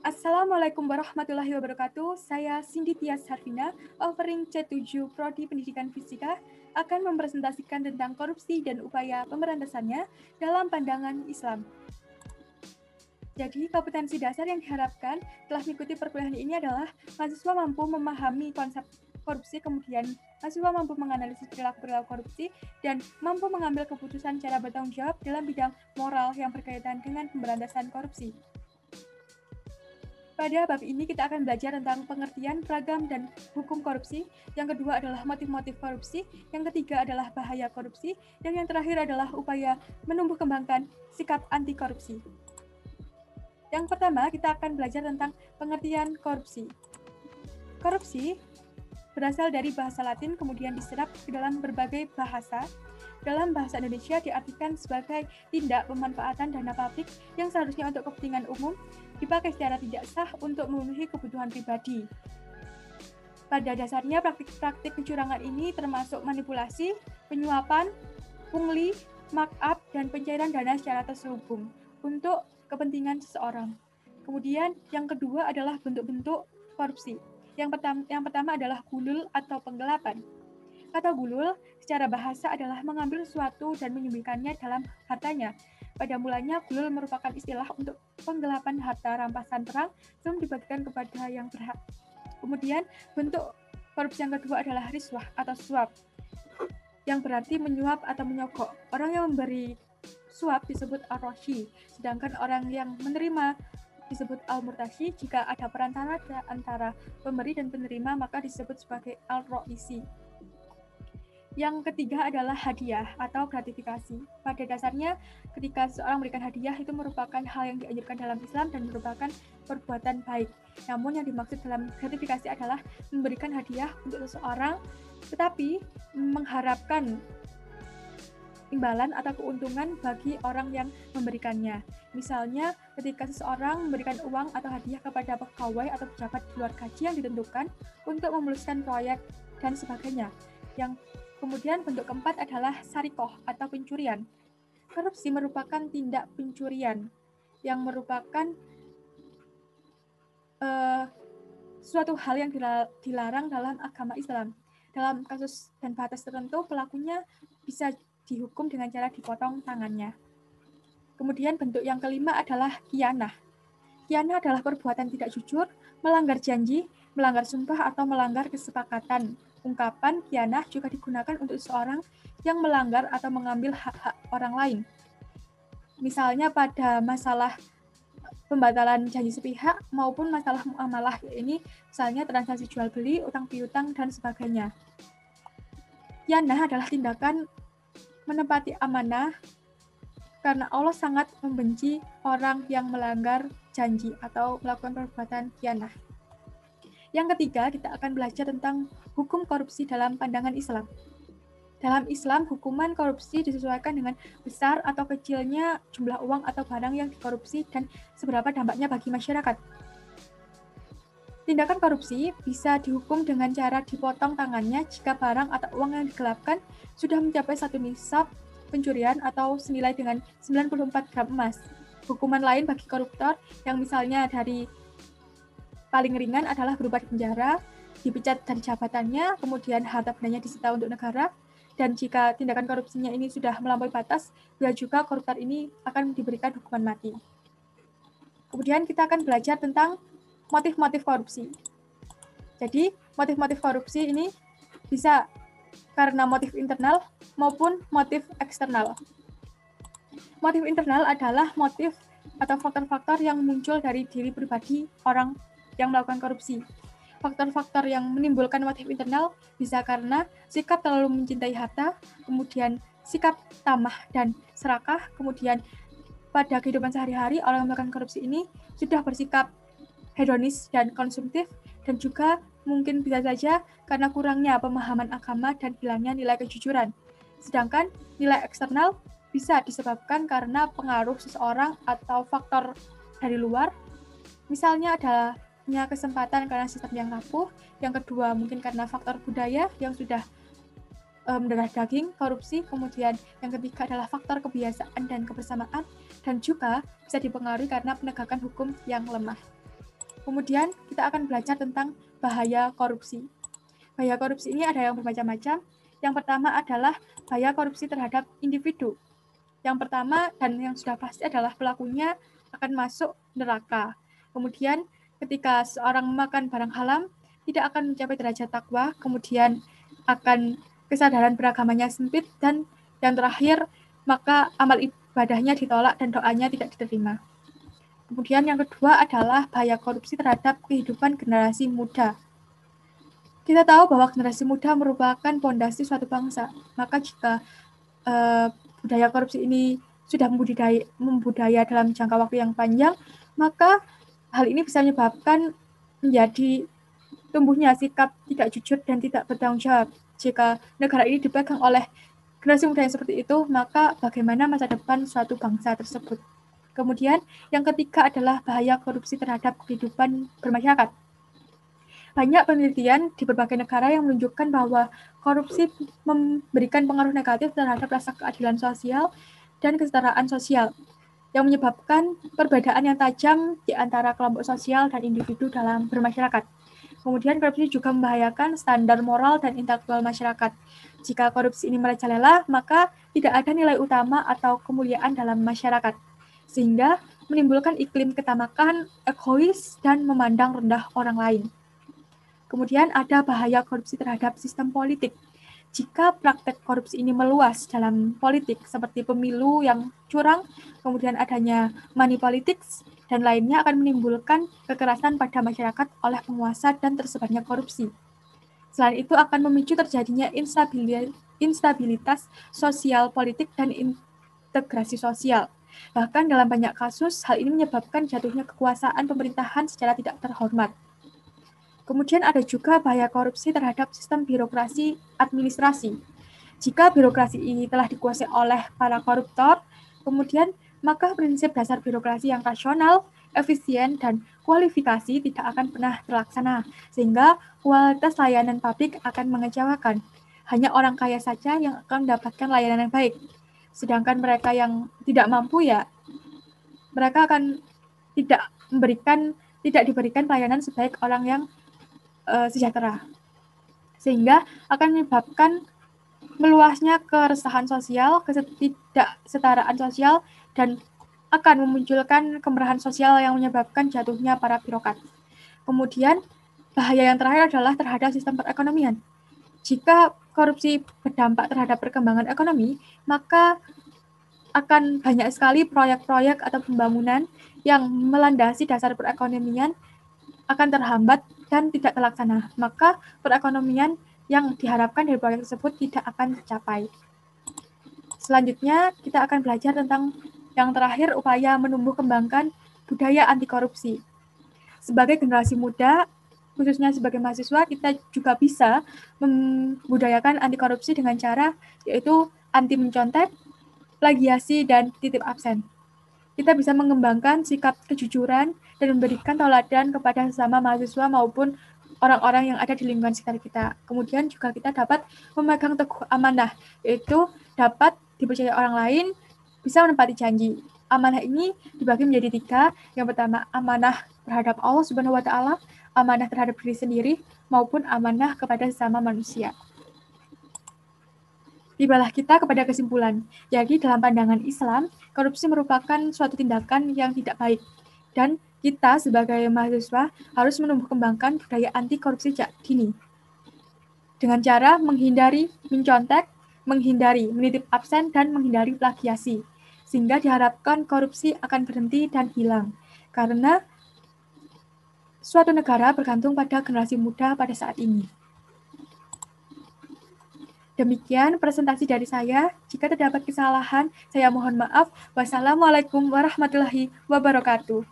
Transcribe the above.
Assalamualaikum warahmatullahi wabarakatuh. Saya Cindy Tias Harvina, offering C7 Prodi Pendidikan Fisika, akan mempresentasikan tentang korupsi dan upaya pemberantasannya dalam pandangan Islam. Jadi, kompetensi dasar yang diharapkan telah mengikuti perkuliahan ini adalah mahasiswa mampu memahami konsep korupsi, kemudian mahasiswa mampu menganalisis perilaku-perilaku korupsi, dan mampu mengambil keputusan secara bertanggung jawab dalam bidang moral yang berkaitan dengan pemberantasan korupsi. Pada bab ini kita akan belajar tentang pengertian, ragam, dan hukum korupsi. Yang kedua adalah motif-motif korupsi. Yang ketiga adalah bahaya korupsi. Dan yang terakhir adalah upaya menumbuh kembangkan sikap anti korupsi. Yang pertama, kita akan belajar tentang pengertian korupsi. Korupsi berasal dari bahasa Latin, kemudian diserap ke dalam berbagai bahasa. Dalam bahasa Indonesia diartikan sebagai tindak pemanfaatan dana publik yang seharusnya untuk kepentingan umum dipakai secara tidak sah untuk memenuhi kebutuhan pribadi. Pada dasarnya praktik-praktik kecurangan ini termasuk manipulasi, penyuapan, pungli, markup, dan pencairan dana secara terselubung untuk kepentingan seseorang. Kemudian yang kedua adalah bentuk-bentuk korupsi. Yang pertama adalah gulul atau penggelapan. Kata gulul secara bahasa adalah mengambil sesuatu dan menyembunyikannya dalam hartanya. Pada mulanya, gulul merupakan istilah untuk penggelapan harta rampasan perang sebelum dibagikan kepada yang berhak. Kemudian, bentuk korupsi yang kedua adalah riswah atau suap, yang berarti menyuap atau menyogok. Orang yang memberi suap disebut ar-rashi, sedangkan orang yang menerima disebut al-murtashi. Jika ada perantara antara pemberi dan penerima, maka disebut sebagai al-ro'isi. Yang ketiga adalah hadiah atau gratifikasi. Pada dasarnya, ketika seseorang memberikan hadiah itu merupakan hal yang dianjurkan dalam Islam dan merupakan perbuatan baik. Namun yang dimaksud dalam gratifikasi adalah memberikan hadiah untuk seseorang, tetapi mengharapkan imbalan atau keuntungan bagi orang yang memberikannya. Misalnya, ketika seseorang memberikan uang atau hadiah kepada pegawai atau pejabat di luar gaji yang ditentukan untuk memuluskan proyek dan sebagainya. Yang kemudian bentuk keempat adalah sarikoh atau pencurian. Korupsi merupakan tindak pencurian yang merupakan suatu hal yang dilarang dalam agama Islam. Dalam kasus dan batas tertentu, pelakunya bisa dihukum dengan cara dipotong tangannya. Kemudian bentuk yang kelima adalah khianah. Khianah adalah perbuatan tidak jujur, melanggar janji, melanggar sumpah, atau melanggar kesepakatan. Ungkapan khianah juga digunakan untuk seseorang yang melanggar atau mengambil hak-hak orang lain. Misalnya pada masalah pembatalan janji sepihak maupun masalah muamalah, ini misalnya transaksi jual beli, utang piutang, dan sebagainya. Khianah adalah tindakan menepati amanah karena Allah sangat membenci orang yang melanggar janji atau melakukan perbuatan khianah. Yang ketiga, kita akan belajar tentang hukum korupsi dalam pandangan Islam. Dalam Islam, hukuman korupsi disesuaikan dengan besar atau kecilnya jumlah uang atau barang yang dikorupsi dan seberapa dampaknya bagi masyarakat. Tindakan korupsi bisa dihukum dengan cara dipotong tangannya jika barang atau uang yang digelapkan sudah mencapai satu nisab pencurian atau senilai dengan 94 gram emas. Hukuman lain bagi koruptor yang misalnya dari paling ringan adalah berupa penjara, dipecat dari jabatannya, kemudian harta bendanya disita untuk negara, dan jika tindakan korupsinya ini sudah melampaui batas, bila juga koruptor ini akan diberikan hukuman mati. Kemudian kita akan belajar tentang motif-motif korupsi. Jadi, motif-motif korupsi ini bisa karena motif internal maupun motif eksternal. Motif internal adalah motif atau faktor-faktor yang muncul dari diri pribadi orang yang melakukan korupsi. Faktor-faktor yang menimbulkan motif internal bisa karena sikap terlalu mencintai harta, kemudian sikap tamah dan serakah, kemudian pada kehidupan sehari-hari orang yang melakukan korupsi ini sudah bersikap hedonis dan konsumtif, dan juga mungkin bisa saja karena kurangnya pemahaman agama dan hilangnya nilai kejujuran. Sedangkan nilai eksternal bisa disebabkan karena pengaruh seseorang atau faktor dari luar, misalnya adanya kesempatan karena sistem yang rapuh, yang kedua mungkin karena faktor budaya yang sudah mendarah daging, korupsi, kemudian yang ketiga adalah faktor kebiasaan dan kebersamaan, dan juga bisa dipengaruhi karena penegakan hukum yang lemah. Kemudian kita akan belajar tentang bahaya korupsi. Bahaya korupsi ini ada yang bermacam-macam. Yang pertama adalah bahaya korupsi terhadap individu. Yang pertama dan yang sudah pasti adalah pelakunya akan masuk neraka. Kemudian ketika seorang memakan barang haram, tidak akan mencapai derajat takwa, kemudian akan kesadaran beragamanya sempit, dan yang terakhir, maka amal ibadahnya ditolak dan doanya tidak diterima. Kemudian yang kedua adalah bahaya korupsi terhadap kehidupan generasi muda. Kita tahu bahwa generasi muda merupakan pondasi suatu bangsa. Maka jika budaya korupsi ini sudah membudaya dalam jangka waktu yang panjang, maka hal ini bisa menyebabkan menjadi tumbuhnya sikap tidak jujur dan tidak bertanggung jawab. Jika negara ini dipegang oleh generasi muda yang seperti itu, maka bagaimana masa depan suatu bangsa tersebut? Kemudian yang ketiga adalah bahaya korupsi terhadap kehidupan bermasyarakat. Banyak penelitian di berbagai negara yang menunjukkan bahwa korupsi memberikan pengaruh negatif terhadap rasa keadilan sosial dan kesetaraan sosial, yang menyebabkan perbedaan yang tajam di antara kelompok sosial dan individu dalam bermasyarakat. Kemudian korupsi juga membahayakan standar moral dan intelektual masyarakat. Jika korupsi ini merajalela, maka tidak ada nilai utama atau kemuliaan dalam masyarakat, sehingga menimbulkan iklim ketamakan, egois, dan memandang rendah orang lain. Kemudian ada bahaya korupsi terhadap sistem politik. Jika praktek korupsi ini meluas dalam politik seperti pemilu yang curang, kemudian adanya money politics, dan lainnya akan menimbulkan kekerasan pada masyarakat oleh penguasa dan tersebarnya korupsi. Selain itu akan memicu terjadinya instabilitas sosial politik dan integrasi sosial. Bahkan dalam banyak kasus, hal ini menyebabkan jatuhnya kekuasaan pemerintahan secara tidak terhormat. Kemudian ada juga bahaya korupsi terhadap sistem birokrasi administrasi. Jika birokrasi ini telah dikuasai oleh para koruptor, kemudian maka prinsip dasar birokrasi yang rasional, efisien, dan kualifikasi tidak akan pernah terlaksana, sehingga kualitas layanan publik akan mengecewakan. Hanya orang kaya saja yang akan mendapatkan layanan yang baik. Sedangkan mereka yang tidak mampu mereka akan tidak diberikan pelayanan sebaik orang yang sejahtera, sehingga akan menyebabkan meluasnya keresahan sosial, ketidaksetaraan sosial, dan akan memunculkan kemarahan sosial yang menyebabkan jatuhnya para birokrat. Kemudian, bahaya yang terakhir adalah terhadap sistem perekonomian. Jika korupsi berdampak terhadap perkembangan ekonomi, maka akan banyak sekali proyek-proyek atau pembangunan yang melandasi dasar perekonomian akan terhambat dan tidak terlaksana, maka perekonomian yang diharapkan dari proyek tersebut tidak akan tercapai. Selanjutnya, kita akan belajar tentang yang terakhir, upaya menumbuh kembangkan budaya anti korupsi. Sebagai generasi muda, khususnya sebagai mahasiswa, kita juga bisa membudayakan anti korupsi dengan cara yaitu anti mencontek, plagiasi, dan titip absen. Kita bisa mengembangkan sikap kejujuran dan memberikan teladan kepada sesama mahasiswa maupun orang-orang yang ada di lingkungan sekitar kita. Kemudian juga kita dapat memegang teguh amanah, yaitu dapat dipercaya orang lain, bisa menepati janji. Amanah ini dibagi menjadi 3. Yang pertama, amanah terhadap Allah Subhanahu wa Ta'ala, amanah terhadap diri sendiri, maupun amanah kepada sesama manusia. Tibalah kita kepada kesimpulan. Jadi dalam pandangan Islam, korupsi merupakan suatu tindakan yang tidak baik. Dan kita sebagai mahasiswa harus menumbuh kembangkan budaya anti korupsi sejak dini. Dengan cara menghindari mencontek, menghindari menitip absen, dan menghindari plagiasi. Sehingga diharapkan korupsi akan berhenti dan hilang. Karena suatu negara bergantung pada generasi muda pada saat ini. Demikian presentasi dari saya. Jika terdapat kesalahan, saya mohon maaf. Wassalamualaikum warahmatullahi wabarakatuh.